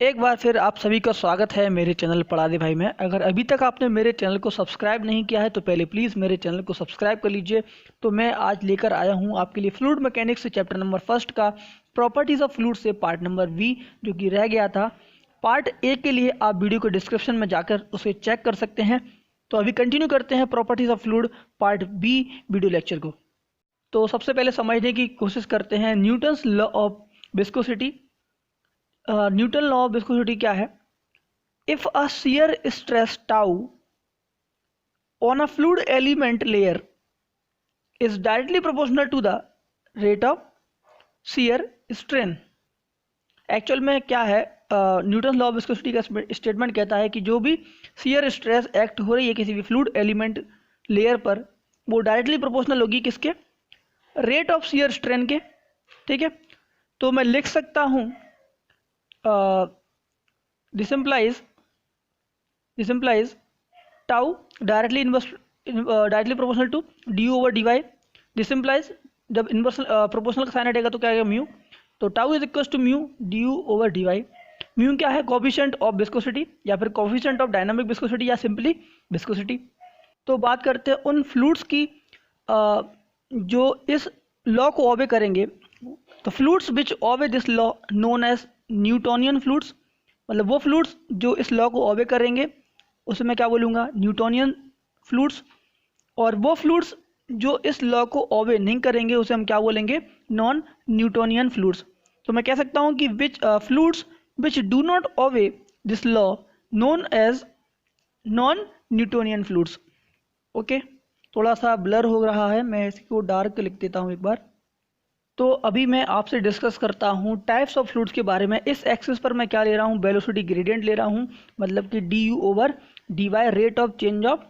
एक बार फिर आप सभी का स्वागत है मेरे चैनल पढ़ा दे भाई में। अगर अभी तक आपने मेरे चैनल को सब्सक्राइब नहीं किया है तो पहले प्लीज़ मेरे चैनल को सब्सक्राइब कर लीजिए। तो मैं आज लेकर आया हूँ आपके लिए फ्लूइड मैकेनिक्स चैप्टर नंबर 1 का प्रॉपर्टीज़ ऑफ फ्लूइड से पार्ट नंबर बी, जो कि रह गया था। पार्ट ए के लिए आप वीडियो को डिस्क्रिप्शन में जाकर उसे चेक कर सकते हैं। तो अभी कंटिन्यू करते हैं properties of fluid part B video lecture को। तो सबसे पहले समझने की कोशिश करते हैं Newton's law of viscosity. Newton law of viscosity क्या है? If a shear stress tau on a fluid element layer is directly proportional to the rate of shear strain. Actual में क्या है, न्यूटन लॉ ऑफ विस्कोसिटी का statement कहता है कि जो भी शियर स्ट्रेस एक्ट हो रही है किसी भी फ्लूइड एलिमेंट लेयर पर, वो डायरेक्टली प्रोपोर्शनल होगी किसके? रेट ऑफ शियर स्ट्रेन के। ठीक है, तो मैं लिख सकता हूँ this implies tau directly proportional to du over dy। this implies जब इनवर्स प्रोपोर्शनल का साइन हटेगा तो क्या आएगा? म्यू। तो tau is equal to mu du over dy। Mu क्या है? कोफिशिएंट ऑफ विस्कोसिटी या फिर कोफिशिएंट ऑफ डायनामिक विस्कोसिटी या सिंपली विस्कोसिटी। तो बात करते हैं उन फ्लूइड्स की जो इस लॉ को ओबे करेंगे। तो fluids which obey this law known as Newtonian fluids, मतलब वो फ्लूइड्स जो इस लॉ को ओबे करेंगे उसे मैं क्या बोलूँगा? Newtonian fluids. और वो फ्लूइड्स जो इस लॉ को ओबे नहीं करेंगे उसे हम क्या बोलेंगे? Non Newtonian fluids. तो मैं कह सकता हूँ कि fluids which do not obey this law known as non Newtonian fluids. Okay, थोड़ा सा ब्लर हो रहा है, मैं इसको डार्क लिख देता हूँ एक बार। तो अभी मैं आपसे डिस्कस करता हूँ टाइप्स ऑफ फ्लूइड्स के बारे में। इस एक्सिस पर मैं क्या ले रहा हूँ? वेलोसिटी ग्रेडियंट ले रहा हूँ, मतलब कि du over dy, rate of change of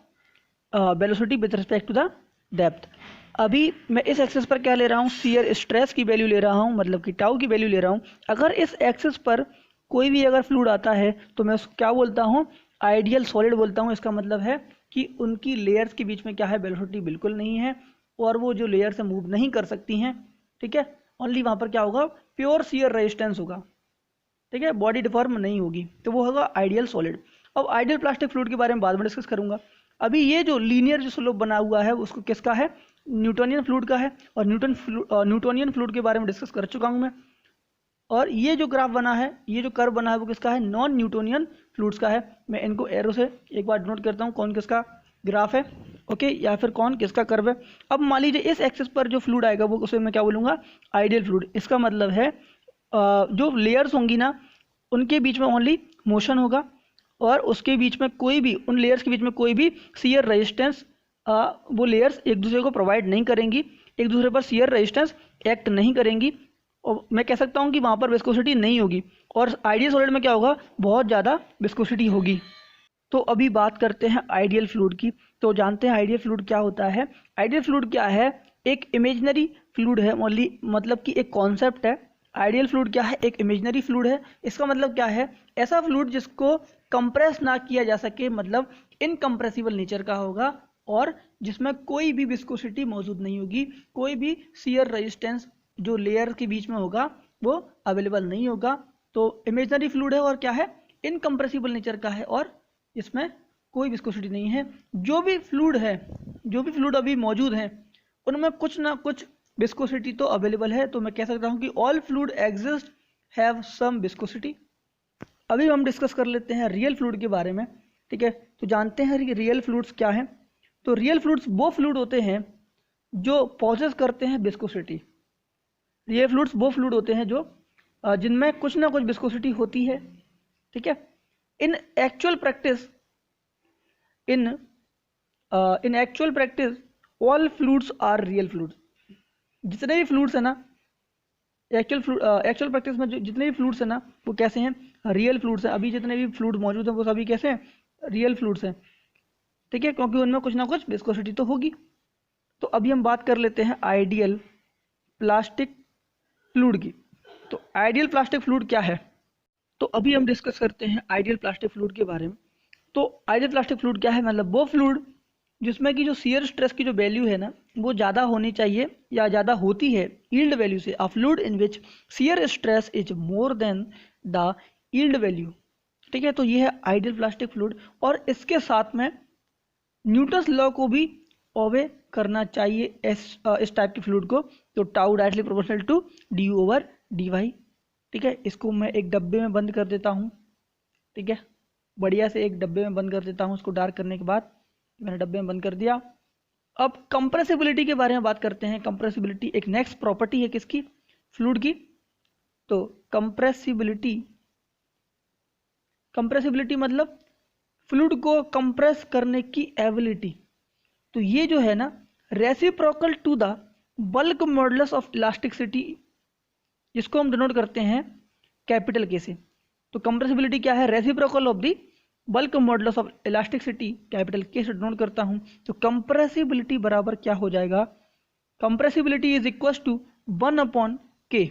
velocity with respect to the depth. अभी मैं इस एक्सिस पर क्या ले रहा हूँ? शियर स्ट्रेस की वैल्यू ले रहा हूँ, मतलब कि टाउ की वैल्यू ले रहा हूँ। अगर इस एक्सिस पर कोई भी अगर फ्लूइड आता है तो मैं उसको क्या बोलता हूँ? आइडियल सॉलिड बोलता हूँ। इसका मतलब है कि उनकी लेयर्स के बीच में क्या है? वेलोसिटी बिल्कुल नहीं है और वो जो लेयर से मूव नहीं कर सकती हैं। ठीक है, ओनली वहाँ पर क्या होगा? प्योर शियर रेजिस्टेंस होगा। ठीक है, बॉडी डिफॉर्म नहीं होगी, तो वो होगा आइडियल सॉलिड। अब आइडियल प्लास्टिक फ्लूइड के बारे में बाद में डिस्कस करूंगा। अभी ये जो लीनियर जो स्लोप बना हुआ है उसको किसका है? न्यूटोनियन फ्लूइड का है। और न्यूटोनियन फ्लूइड के बारे में डिस्कस कर चुका हूँ मैं। और ये जो ग्राफ बना है, ये जो कर्व बना है, वो किसका है? नॉन न्यूटोनियन फ्लूइड्स का है। मैं इनको एरो से एक बार नोट करता हूँ कौन किसका ग्राफ है, ओके, या फिर कौन किसका कर्व है। अब मान लीजिए इस एक्सिस पर जो फ्लूइड आएगा वो उसे मैं क्या बोलूँगा? Ideal fluid. इसका मतलब है जो लेयर्स होंगी ना उनके बीच में ओनली मोशन होगा और उसके बीच में कोई भी, उन लेयर्स के बीच में कोई भी शियर रेजिस्टेंस वो लेयर्स एक दूसरे को प्रोवाइड नहीं करेंगी, एक दूसरे पर शियर रेजिस्टेंस एक्ट नहीं करेंगी। और मैं कह सकता हूँ कि वहाँ पर विस्कोसिटी नहीं होगी। और आइडियल सॉलिड में क्या होगा? बहुत ज़्यादा विस्कोसिटी होगी। तो अभी बात करते हैं आइडियल फ्लूइड की। तो जानते हैं आइडियल फ्लूइड क्या होता है? आइडियल फ्लूइड क्या है? एक इमेजिनरी फ्लूइड है, ओनली, मतलब कि एक कॉन्सेप्ट है। आइडियल फ्लूइड क्या है? एक इमेजिनरी फ्लूइड है। इसका मतलब क्या है? ऐसा फ्लूइड जिसको कंप्रेस ना किया जा सके, मतलब इनकम्प्रेसिबल नेचर का होगा और जिसमें कोई भी विस्कोसिटी मौजूद नहीं होगी, कोई भी शियर रेजिस्टेंस जो लेयर के बीच में होगा वो अवेलेबल नहीं होगा। तो इमेजिनरी फ्लूइड है और क्या है? इनकम्प्रेसिबल नेचर का है और इसमें कोई विस्कोसिटी नहीं है। जो भी फ्लूइड अभी मौजूद हैं उनमें कुछ ना कुछ विस्कोसिटी तो अवेलेबल है। तो मैं कह सकता हूँ कि all fluid exist have some viscosity. अभी हम डिस्कस कर लेते हैं रियल फ्लूइड के बारे में। ठीक है, तो जानते हैं रियल फ्लूइड्स क्या हैं। तो रियल फ्लूइड्स वो फ्लूइड होते हैं जो पॉसेस करते हैं विस्कोसिटी। रियल फ्लूइड्स वो फ्लूइड होते हैं जो जिनमें कुछ ना कुछ विस्कोसिटी होती है। ठीक है, in actual practice all fluids are real fluids. जितने भी फ्लूइड्स है ना एक्चुअल प्रैक्टिस में जितने भी फ्लूइड्स है ना वो कैसे हैं? रियल फ्लूइड्स हैं। अभी जितने भी फ्लूइड मौजूद हैं वो सभी कैसे हैं? रियल फ्लूइड्स हैं। ठीक है, क्योंकि उनमें कुछ ना कुछ विस्कोसिटी तो होगी। तो अभी हम बात कर लेते हैं आइडियल प्लास्टिक फ्लूइड की। तो आइडियल प्लास्टिक फ्लूइड क्या है? तो अभी हम डिस्कस करते हैं आइडियल प्लास्टिक फ्लूइड के बारे में। तो आइडियल प्लास्टिक फ्लूइड क्या है? मतलब वो फ्लूइड जिसमें कि जो शियर स्ट्रेस की जो वैल्यू है ना वो ज़्यादा होनी चाहिए या ज़्यादा होती है यील्ड वैल्यू से। अ fluid in which shear stress is more than the yield value. ठीक है, तो ये है आइडियल प्लास्टिक फ्लूइड, और इसके साथ में न्यूटन्स लॉ को भी ओबे करना चाहिए इस टाइप के फ्लूइड को। तो tau directly proportional to D U over D Y. ठीक है, इसको मैं एक डब्बे में बंद कर देता हूँ। ठीक है, बढ़िया से एक डब्बे में बंद कर देता हूँ। इसको डार्क करने के बाद मैंने डब्बे में बंद कर दिया। अब कंप्रेसिबिलिटी के बारे में बात करते हैं। कंप्रेसिबिलिटी एक नेक्स्ट प्रॉपर्टी है किसकी, फ्लूइड की। तो कंप्रेसिबिलिटी मतलब फ्लूइड को कंप्रेस करने की एबिलिटी। तो ये जो है ना reciprocal to the bulk modulus of elasticity, जिसको हम डिनोट करते हैं कैपिटल के से। तो कंप्रेसिबिलिटी क्या है, reciprocal of the bulk modulus of elasticity, capital के से डिनोट करता हूं। तो कंप्रेसिबिलिटी बराबर क्या हो जाएगा, compressibility is equal to 1/k।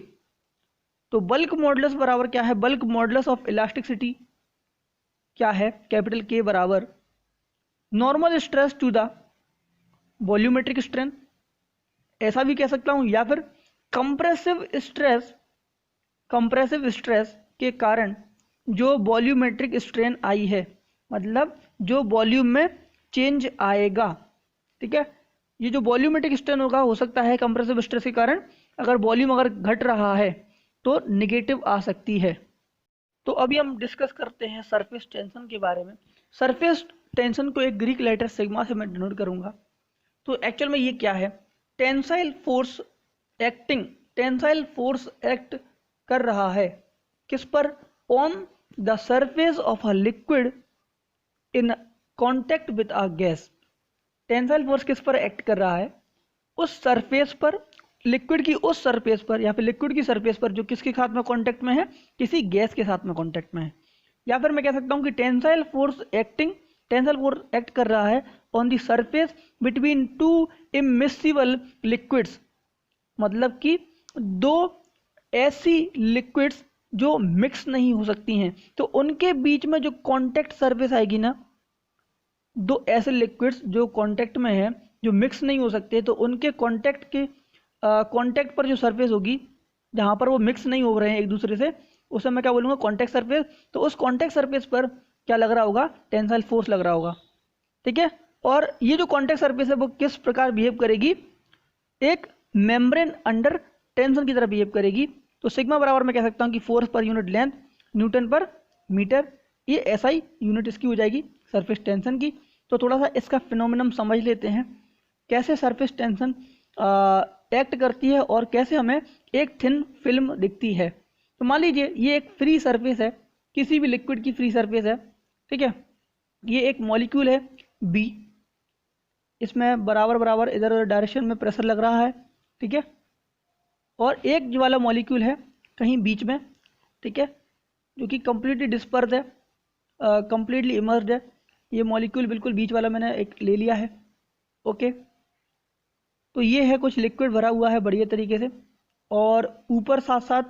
तो बल्क मॉडुलस बराबर क्या है, बल्क मॉडुलस ऑफ इलास्टिसिटी क्या है, कैपिटल के बराबर normal stress to the volumetric strength, ऐसा भी कह सकता हूं, या फिर कंप्रेसिव स्ट्रेस के कारण जो वॉल्यूमेट्रिक स्ट्रेन आई है, मतलब जो वॉल्यूम में चेंज आएगा। ठीक है, ये जो वॉल्यूमेट्रिक स्ट्रेन होगा हो सकता है कंप्रेसिव स्ट्रेस के कारण, अगर वॉल्यूम अगर घट रहा है तो नेगेटिव आ सकती है। तो अभी हम डिस्कस करते हैं सरफेस टेंशन के बारे में। सरफेस टेंशन को एक ग्रीक लेटर सिग्मा से मैं डिनोट करूंगा। तो एक्चुअल में ये क्या है, टेंसाइल फोर्स एक्ट कर रहा है किस पर, on the surface of a liquid in contact with a gas. Tensile force किस पर एक्ट कर रहा है, उस सरफेस पर, लिक्विड की उस सरफेस पर, या फिर लिक्विड की सरफेस पर जो किसके साथ में कांटेक्ट में है, किसी गैस के साथ में कांटेक्ट में है। या फिर मैं कह सकता हूं कि टेंसाइल फोर्स एक्ट कर रहा है on the surface between two immiscible liquids, मतलब कि दो ऐसी लिक्विड्स जो मिक्स नहीं हो सकती हैं, तो उनके बीच में जो कांटेक्ट सरफेस आएगी ना, दो ऐसे लिक्विड्स जो कांटेक्ट में है, जो मिक्स नहीं हो सकते, तो उनके कांटेक्ट पर जो सरफेस होगी, जहां पर वो मिक्स नहीं हो रहे हैं एक दूसरे से, उसे मैं क्या बोलूँगा, कांटेक्ट सरफेस। तो उस कांटेक्ट सरफेस पर क्या लग रहा होगा, टेंसाइल फोर्स लग रहा होगा। ठीक है, और ये जो कांटेक्ट सरफेस है वो किस प्रकार बिहेव करेगी, एक मेम्ब्रेन अंडर टेंशन की तरह बिहेव करेगी। तो सिग्मा बराबर मैं कह सकता हूँ कि force per unit length Newton पर मीटर, ये एसआई यूनिट इसकी हो जाएगी सरफेस टेंशन की। तो थोड़ा सा इसका फिनोमिनन समझ लेते हैं, कैसे सरफेस टेंशन एक्ट करती है और कैसे हमें एक थिन फिल्म दिखती है। तो मान लीजिए ये एक फ्री सरफेस है, किसी भी लिक्विड की फ्री सरफेस है। ठीक है, ये एक मॉलिक्यूल है बी, इसमें बराबर बराबर इधर उधर डायरेक्शन में प्रेशर लग रहा है। ठीक है, और एक जो वाला मॉलिक्यूल है कहीं बीच में, ठीक है, जो कि कंप्लीटली डिस्पर्स है, कंप्लीटली इमर्स्ड है। ये मॉलिक्यूल बिल्कुल बीच वाला मैंने एक ले लिया है। ओके, तो ये है कुछ लिक्विड भरा हुआ है बढ़िया तरीके से, और ऊपर साथ साथ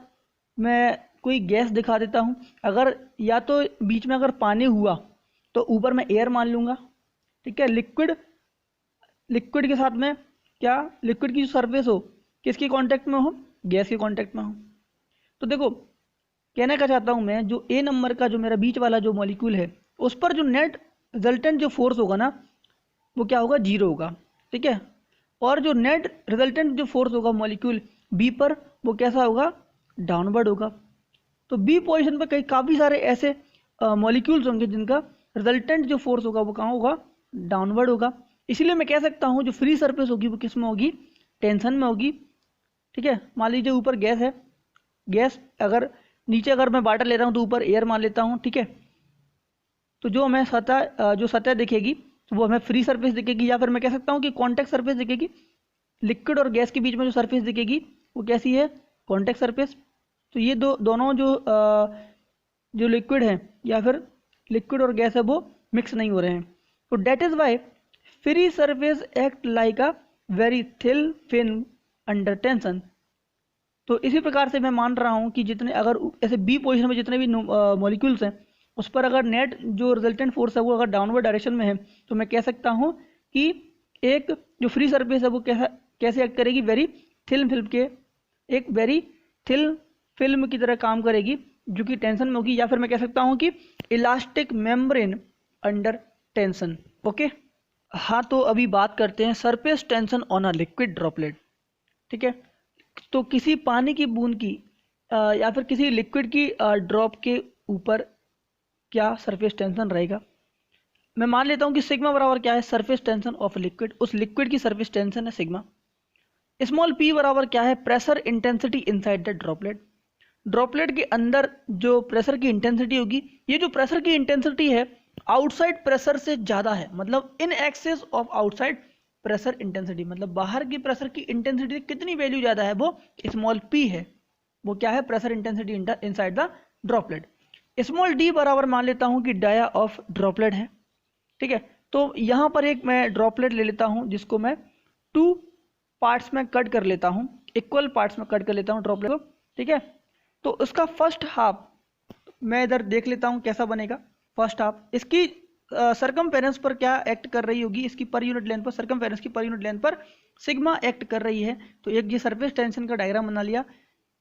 मैं कोई गैस दिखा देता हूँ। अगर या तो बीच में अगर पानी हुआ तो ऊपर मैं एयर मान लूँगा। ठीक है, लिक्विड के साथ में क्या, लिक्विड की जो सरफेस हो किसके कांटेक्ट में हो, गैस के कांटेक्ट में हो। तो देखो कहना क्या चाहता हूँ मैं, जो ए नंबर का जो मेरा बीच वाला जो मॉलिक्यूल है, उस पर जो नेट रिजल्टेंट जो फोर्स होगा ना, वो क्या होगा, 0 होगा। ठीक है, और जो नेट रिजल्टेंट जो फोर्स होगा मॉलिक्यूल बी पर, वो कैसा होगा, डाउनवर्ड होगा। तो बी पोजीशन पर काफ़ी सारे ऐसे मॉलिक्यूल्स होंगे जिनका रिजल्टेंट जो फोर्स होगा वो कहाँ होगा, डाउनवर्ड होगा। इसीलिए मैं कह सकता हूँ जो फ्री सरफेस होगी वो किस में होगी, टेंशन में होगी। ठीक है, मान लीजिए ऊपर गैस है, गैस अगर नीचे अगर मैं वाटर ले रहा हूँ तो ऊपर एयर मान लेता हूँ। ठीक है, तो जो हमें सतह दिखेगी वो हमें फ्री सरफेस दिखेगी, या फिर मैं कह सकता हूँ कि कॉन्टेक्ट सरफेस दिखेगी। लिक्विड और गैस के बीच में जो सरफेस दिखेगी वो कैसी है, कॉन्टेक्ट सरफेस। तो ये दोनों जो लिक्विड है या फिर लिक्विड और गैस है वो मिक्स नहीं हो रहे हैं। तो that is why free surface act like a very thin film under tension. तो इसी प्रकार से मैं मान रहा हूँ कि जितने अगर ऐसे बी पोजीशन में जितने भी मॉलिक्यूल्स हैं उस पर अगर नेट जो रिजल्टेंट फोर्स है वो अगर डाउनवर्ड डायरेक्शन में है, तो मैं कह सकता हूँ कि एक जो फ्री सरफेस है वो कैसे एक्ट करेगी, वेरी थिन फिल्म की तरह काम करेगी। जो कि टेंशन में होगी, या फिर मैं कह सकता हूँ कि elastic membrane under tension. Okay, हाँ तो अभी बात करते हैं surface tension on a liquid droplet. ठीक है, तो किसी पानी की बूंद की या फिर किसी लिक्विड की ड्रॉप के ऊपर क्या सरफेस टेंशन रहेगा। मैं मान लेता हूँ कि सिग्मा बराबर क्या है, सरफेस टेंशन ऑफ लिक्विड, उस लिक्विड की सरफेस टेंशन है सिग्मा। स्मॉल पी बराबर क्या है, pressure intensity inside the droplet, droplet के अंदर जो प्रेशर की इंटेंसिटी होगी, ये जो प्रेशर की इंटेंसिटी है आउटसाइड प्रेशर से ज़्यादा है, मतलब in excess of outside pressure intensity, मतलब बाहर की प्रेशर की इंटेंसिटी कितनी वैल्यू ज़्यादा है, वो स्मॉल पी है, वो क्या है, pressure intensity inside the droplet. Small D बराबर मान लेता हूँ कि डाया ऑफ ड्रॉपलेट है। ठीक है, तो यहाँ पर एक मैं ड्रॉपलेट ले लेता हूँ जिसको मैं 2 पार्ट्स में कट कर लेता हूँ, इक्वल पार्ट्स में कट कर लेता हूँ ड्रॉपलेट को। ठीक है, तो उसका फर्स्ट हाफ मैं इधर देख लेता हूँ कैसा बनेगा। फर्स्ट हाफ इसकी सरकमफेरेंस पर क्या एक्ट कर रही होगी, इसकी पर यूनिट लेंथ पर, सरकमफेरेंस की पर यूनिट लेंथ पर सिग्मा एक्ट कर रही है। तो एक ये सरफेस टेंशन का डायग्राम बना लिया।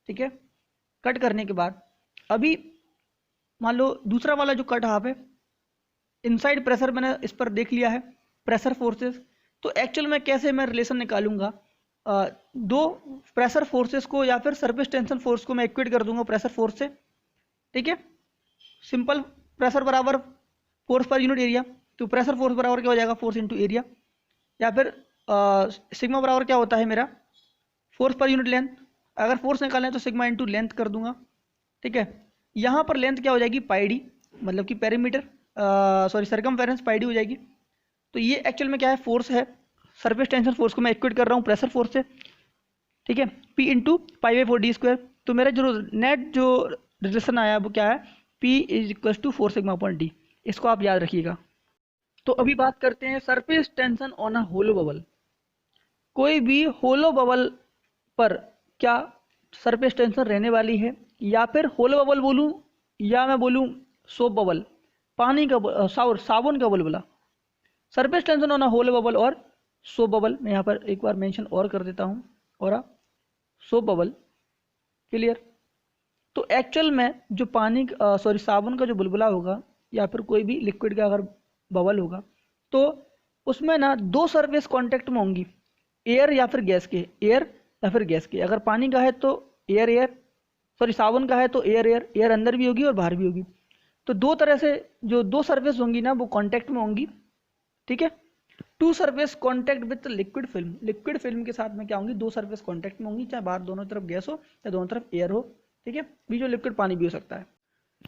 ठीक है, कट करने के बाद अभी मान लो दूसरा वाला जो कट हाफ है, इनसाइड प्रेशर मैंने इस पर देख लिया है, प्रेशर फोर्सेस। तो एक्चुअल में कैसे मैं रिलेशन निकालूंगा, दो प्रेशर फोर्सेस को या फिर सरफेस टेंशन फोर्स को मैं इक्वेट कर दूंगा प्रेशर फोर्स से। ठीक है, सिंपल प्रेशर बराबर फोर्स पर यूनिट एरिया, तो प्रेशर फोर्स बराबर क्या हो जाएगा, फोर्स इनटू एरिया, या फिर सिग्मा बराबर क्या होता है मेरा, फोर्स पर यूनिट लेंथ। अगर फोर्स निकालना है तो सिग्मा इनटू लेंथ कर दूंगा। ठीक है, यहाँ पर लेंथ क्या हो जाएगी, पाई डी, मतलब कि पेरीमीटर सॉरी सरकमफेरेंस पाई डी हो जाएगी। तो ये एक्चुअल में क्या है, फोर्स है, सरफेस टेंशन फोर्स को मैं इक्वेट कर रहा हूँ प्रेशर फोर्स से। ठीक है, P into pi by 4 D square. तो मेरा जो नेट जो रिलेशन आया वो क्या है, P is equal to 4 sigma upon D, इसको आप याद रखिएगा। तो अभी बात करते हैं surface tension on a hollow bubble. कोई भी होलो बबल पर क्या सरफेस टेंशन रहने वाली है, या फिर होलो बबल बोलूँ या मैं बोलूँ सोप बबल, पानी का साबुन का बुलबुला। Surface tension on a hollow bubble और सोप बबल, मैं यहाँ पर एक बार मेंशन और कर देता हूँ, और सोप बबल, क्लियर। तो एक्चुअल में जो पानी सॉरी साबुन का जो बुलबुला होगा या फिर कोई भी लिक्विड का अगर बबल होगा, तो उसमें ना दो सरफेस कांटेक्ट में होंगी, एयर या फिर गैस के, एयर या फिर गैस के। अगर पानी का है तो एयर एयर, सॉरी साबुन का है तो एयर एयर, एयर अंदर भी होगी और बाहर भी होगी। तो दो तरह से जो दो सरफेस होंगी ना वो कांटेक्ट में होंगी। ठीक है, two surface contact with liquid film, liquid film के साथ में क्या होंगी, दो सरफेस कांटेक्ट में होंगी, चाहे बाहर दोनों तरफ गैस हो या दोनों तरफ एयर हो। ठीक है, बीच में लिक्विड पानी भी हो सकता है।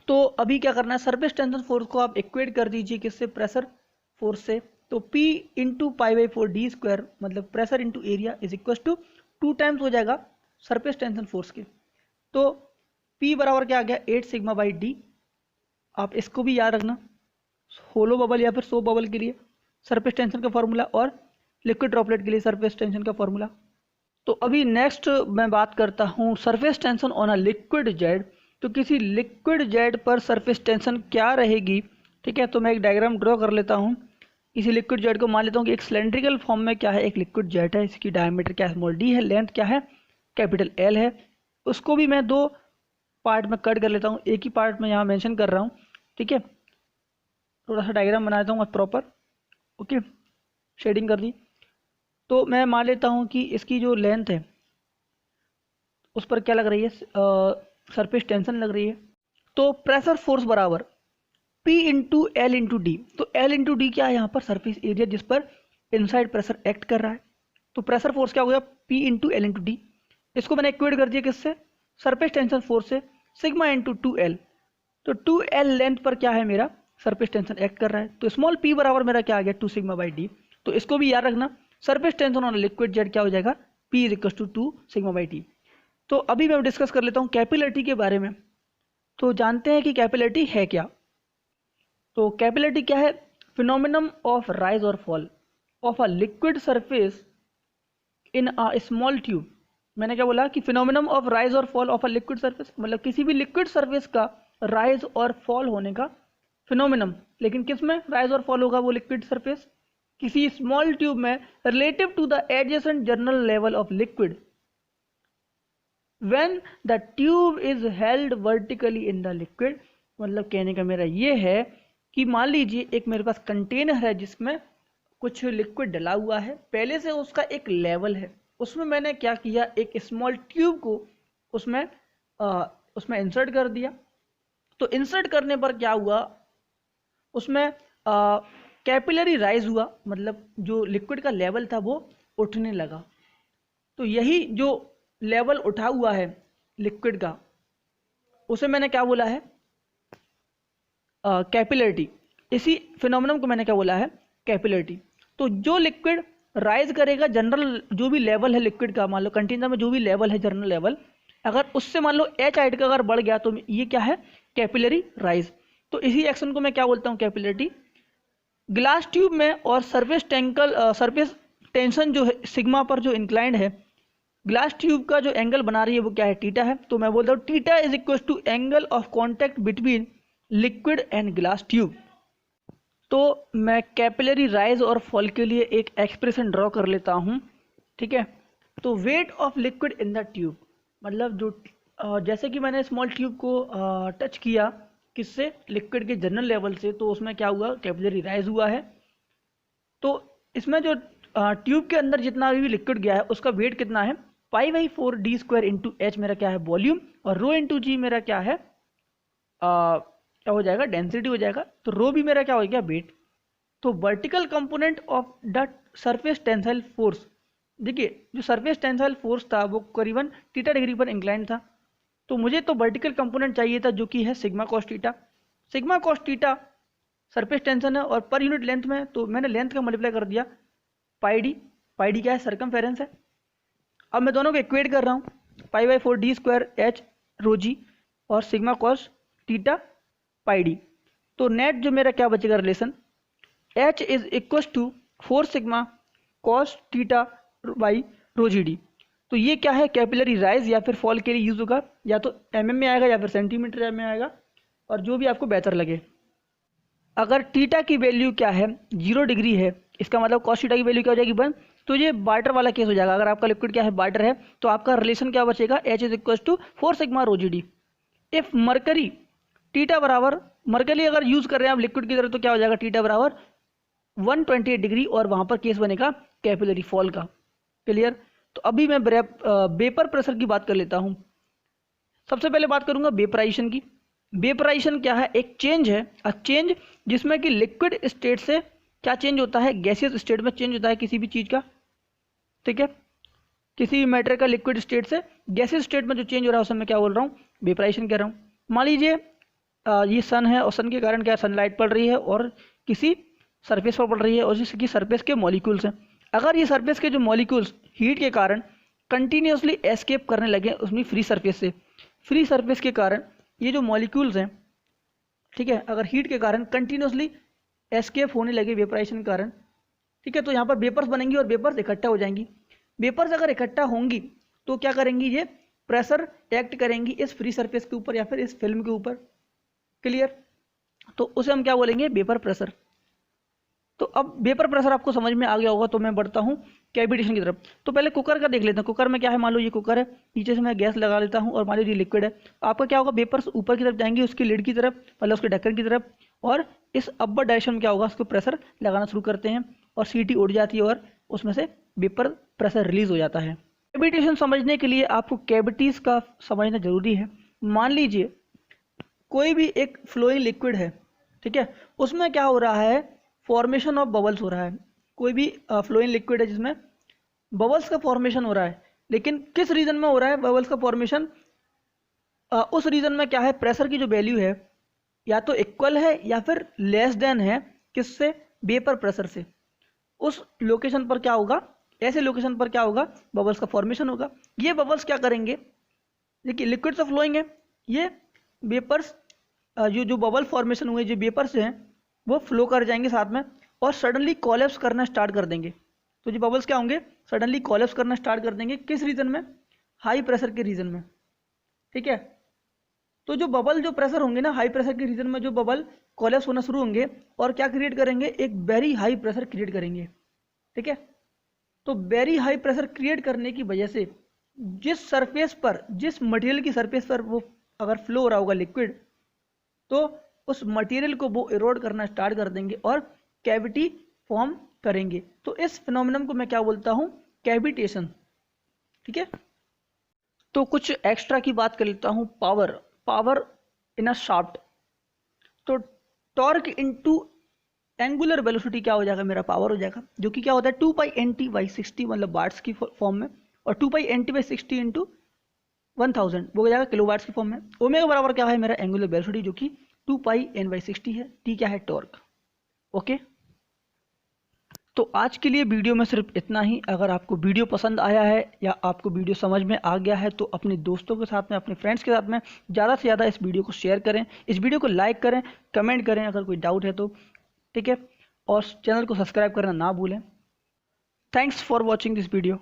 तो अभी क्या करना है, सरफेस टेंशन फोर्स को आप इक्वेट कर दीजिए किससे, प्रेशर फोर्स से। तो P into pi by 4 D square, मतलब pressure into area is equal to 2 times हो जाएगा सरफेस टेंशन फोर्स के। तो P बराबर क्या आ गया, 8 सिग्मा बाई डी। आप इसको भी याद रखना, होलो बबल या फिर सोप बबल के लिए सरफेस टेंशन का फॉर्मूला और लिक्विड ड्रॉपलेट के लिए सरफेस टेंशन का फॉर्मूला। तो अभी नेक्स्ट मैं बात करता हूँ surface tension on a liquid jet. तो किसी लिक्विड जेट पर सरफेस टेंशन क्या रहेगी। ठीक है, तो मैं एक डायग्राम ड्रॉ कर लेता हूँ। इसी लिक्विड जेट को मान लेता हूँ कि एक सिलेंड्रिकल फॉर्म में क्या है, एक लिक्विड जेट है, इसकी डायमीटर क्या है, स्मॉल डी है, लेंथ क्या है, कैपिटल एल है। उसको भी मैं दो पार्ट में कट कर लेता हूँ, एक ही पार्ट में यहाँ मेंशन कर रहा हूँ। ठीक है, थोड़ा सा डायग्राम बना देता हूँ प्रॉपर। ओके, शेडिंग कर दी। तो मैं मान लेता हूँ कि इसकी जो लेंथ है उस पर क्या लग रही है, सरफेस टेंशन लग रही है। तो प्रेशर फोर्स बराबर P into L into D. तो L इंटू डी क्या है यहाँ पर, सरफेस एरिया जिस पर इनसाइड प्रेशर एक्ट कर रहा है। तो प्रेशर फोर्स क्या हो गया, P into L into D. इसको मैंने इक्वेट कर दिया किससे, सरफेस टेंशन फोर्स से, सिग्मा इंटू 2L। तो 2L लेंथ पर क्या है मेरा, सरफेस टेंशन एक्ट कर रहा है। तो स्मॉल p बराबर मेरा क्या आ गया, 2 सिग्मा बाई डी। तो इसको भी याद रखना, surface tension on liquid jet क्या हो जाएगा, p is equal to 2 sigma by D. तो अभी मैं डिस्कस कर लेता हूँ कैपिलरिटी के बारे में। तो जानते हैं कि कैपिलरिटी है क्या। तो कैपिलरिटी क्या है, फिनोमिनम ऑफ राइज और fall of a liquid surface in a small tube. मैंने क्या बोला कि फिनोमिनम ऑफ राइज और fall of a liquid surface, मतलब किसी भी लिक्विड सरफेस का राइज और फॉल होने का फिनोमिनम। लेकिन किस में राइज और फॉल होगा, वो लिक्विड सरफेस किसी स्मॉल ट्यूब में relative to the adjacent general level of liquid. When the tube is held vertically in the liquid, मतलब कहने का मेरा ये है कि मान लीजिए एक मेरे पास कंटेनर है जिसमें कुछ लिक्विड डला हुआ है, पहले से उसका एक लेवल है, उसमें मैंने क्या किया, एक स्मॉल ट्यूब को उसमें इंसर्ट कर दिया। तो इंसर्ट करने पर क्या हुआ, उसमें कैपिलरी राइज हुआ, मतलब जो लिक्विड का लेवल था वो उठने लगा। तो यही जो लेवल उठा हुआ है लिक्विड का, उसे मैंने क्या बोला है, कैपिलरिटी। इसी फिनोमेनन को मैंने क्या बोला है, कैपिलरिटी। तो जो लिक्विड राइज करेगा, जनरल जो भी लेवल है लिक्विड का, मान लो कंटेनर में जो भी लेवल है जनरल लेवल, अगर उससे मान लो एच हाइट का अगर बढ़ गया तो ये क्या है, कैपिलरी राइज। तो इसी एक्शन को मैं क्या बोलता हूँ, कैपिलरिटी। ग्लास ट्यूब में और सरफेस टेंशन जो है सिग्मा पर जो इंक्लाइंड है, ग्लास ट्यूब का जो एंगल बना रही है वो क्या है, थीटा है। तो मैं बोलता हूँ theta is equal to angle of contact between liquid and glass tube. तो मैं कैपिलरी राइज और फॉल के लिए एक एक्सप्रेशन ड्रॉ कर लेता हूँ, ठीक है। तो weight of liquid in the tube, मतलब जो जैसे कि मैंने स्मॉल ट्यूब को टच किया किससे, लिक्विड के जनरल लेवल से, तो उसमें क्या हुआ, कैपिलरी राइज हुआ है। तो इसमें जो ट्यूब के अंदर जितना भी लिक्विड गया है उसका वेट कितना है, π/4 d स्क्वायर इंटू एच मेरा क्या है, वॉल्यूम, और रो इंटू जी मेरा क्या है, क्या हो जाएगा, डेंसिटी हो जाएगा। तो रो भी मेरा क्या हो गया, वेट। तो vertical component of the surface tensile force, देखिए जो सरफेस टेंसाइल फोर्स था वो करीबन थीटा डिग्री पर इंक्लाइन था। तो मुझे तो वर्टिकल कंपोनेंट चाहिए था जो कि है sigma cos theta. Sigma cos theta surface tension है और पर यूनिट लेंथ में, तो मैंने लेंथ का मल्टीप्लाई कर दिया πd। πd क्या है, सरकमफेरेंस है। अब मैं दोनों को इक्वेट कर रहा हूँ, π/4 d स्क्वायर एच रो जी और सिग्मा कॉस थीटा πd। तो नेट जो मेरा क्या बचेगा relation, h is equal to 4 sigma cos theta by rho G D. तो ये क्या है, कैपिलरी राइज या फिर फॉल के लिए यूज होगा, या तो mm में आएगा या फिर सेंटीमीटर में आएगा, और जो भी आपको बेहतर लगे। अगर थीटा की वैल्यू क्या है, 0 डिग्री है, इसका मतलब कॉस थीटा की वैल्यू क्या हो जाएगी 1, तो ये बार्टर वाला केस हो जाएगा। अगर आपका लिक्विड क्या है, बार्टर है, तो आपका रिलेशन क्या बचेगा, h is equal to 4 sigma rho G D. If mercury theta बराबर, मरकरी अगर यूज कर रहे हैं आप लिक्विड की तरह, तो क्या हो जाएगा, थीटा बराबर 128 डिग्री, और वहां पर केस बनेगा कैपिलरी फॉल का। क्लियर। तो अभी मैं वेपर प्रेशर की बात कर लेता हूं। सबसे पहले बात करूंगा वेपराइजेशन की। वेपराइजेशन क्या है, एक चेंज है, चेंज जिसमें कि लिक्विड स्टेट से क्या चेंज होता है, गैसियस स्टेट में चेंज होता है किसी भी चीज का, ठीक है। किसी भी मैटर का लिक्विड स्टेट से गैसियस स्टेट में जो चेंज हो रहा है उसे मैं क्या बोल रहा हूँ, वेपराइजेशन कह रहा हूँ। मान लीजिए ये सन है और सन के कारण क्या सनलाइट पड़ रही है और किसी सरफेस पर पड़ रही है और जिसकी सरफेस के मॉलिक्यूल्स हैं। अगर ये सरफेस के जो मॉलिक्यूल्स हीट के कारण कंटिन्यूसली एस्केप करने लगे उसमें फ्री सरफेस से, फ्री सरफेस के कारण ये जो मॉलिक्यूल्स हैं, ठीक है, अगर हीट के कारण कंटिन्यूसली एस्केप होने लगे वेपराइजेशन के कारण, ठीक है, तो यहाँ पर वेपर्स बनेंगी और वेपर्स इकट्ठा हो जाएंगी। वेपर्स अगर इकट्ठा होंगी तो क्या करेंगी, ये प्रेशर एक्ट करेंगी इस फ्री सरफेस के ऊपर या फिर इस फिल्म के ऊपर। क्लियर। तो उसे हम क्या बोलेंगे, वेपर प्रेशर। तो अब वेपर प्रेशर आपको समझ में आ गया होगा, तो मैं बढ़ता हूँ कैविटेशन की तरफ। तो पहले कुकर का देख लेते हैं। कुकर में क्या है, मान लो ये कुकर है, नीचे से मैं गैस लगा लेता हूँ और मान लो ये लिक्विड है। आपका क्या होगा, वेपर्स ऊपर की तरफ जाएंगे उसकी लिड की तरफ, मतलब उसके ढक्कन की तरफ, और इस अपर डायरेक्शन में क्या होगा, उसको प्रेशर लगाना शुरू करते हैं और सीटी उड़ जाती है और उसमें से वेपर प्रेशर रिलीज हो जाता है। कैविटेशन समझने के लिए आपको कैविटीज का समझना जरूरी है। मान लीजिए कोई भी एक फ्लोइंग लिक्विड है, ठीक है, उसमें क्या हो रहा है, फॉर्मेशन ऑफ बबल्स हो रहा है। कोई भी फ्लोइंग लिक्विड है जिसमें बबल्स का फॉर्मेशन हो रहा है, लेकिन किस रीजन में हो रहा है बबल्स का फॉर्मेशन, उस रीजन में क्या है, प्रेशर की जो वैल्यू है या तो इक्वल है या फिर लेस देन है किससे, वेपर प्रेशर से। उस लोकेशन पर क्या होगा, ऐसे लोकेशन पर क्या होगा, बबल्स का फॉर्मेशन होगा। ये बबल्स क्या करेंगे, देखिए लिक्विड से फ्लोइंग है, ये वेपर्स जो बबल फॉर्मेशन हुए जो वेपर्स हैं वो फ्लो कर जाएंगे साथ में और सडनली कॉलेप्स करना स्टार्ट कर देंगे। तो जो बबल्स क्या होंगे, सडनली कॉलेप्स करना स्टार्ट कर देंगे, किस रीजन में, हाई प्रेशर के रीजन में, ठीक है। तो जो बबल जो प्रेशर होंगे ना, हाई प्रेशर के रीजन में जो बबल कॉलेप्स होना शुरू होंगे और क्या क्रिएट करेंगे, एक वेरी हाई प्रेशर क्रिएट करेंगे, ठीक है। तो वेरी हाई प्रेशर क्रिएट करने की वजह से जिस सरफेस पर, जिस मटेरियल की सरफेस पर वो अगर फ्लो हो रहा होगा लिक्विड, तो उस मटेरियल को वो इरोड करना स्टार्ट कर देंगे और कैविटी फॉर्म करेंगे। तो इस फिनोमिनन को मैं क्या बोलता हूँ, कैविटेशन। ठीक है, तो कुछ एक्स्ट्रा की बात कर लेता हूँ। पावर इन अ शाफ्ट, तो टॉर्क इनटू एंगुलर वेलोसिटी क्या हो जाएगा, मेरा पावर हो जाएगा, जो कि क्या होता है 2π/nt/60, मतलब वाट्स की फॉर्म में, और 2π/nt/60 इंटू 1000 वो हो जाएगा किलो वाट्स की फॉर्म में। ओमेगा बराबर क्या है, मेरा एंगुलर वेलोसिटी, जो कि 2πn/60 है। टी क्या है, टॉर्क। ओके, तो आज के लिए वीडियो में सिर्फ इतना ही। अगर आपको वीडियो पसंद आया है या आपको वीडियो समझ में आ गया है तो अपने दोस्तों के साथ में, अपने फ्रेंड्स के साथ में ज़्यादा से ज़्यादा इस वीडियो को शेयर करें, इस वीडियो को लाइक करें, कमेंट करें अगर कोई डाउट है तो। ठीक है, और चैनल को सब्सक्राइब करना ना भूलें। Thanks for watching this video.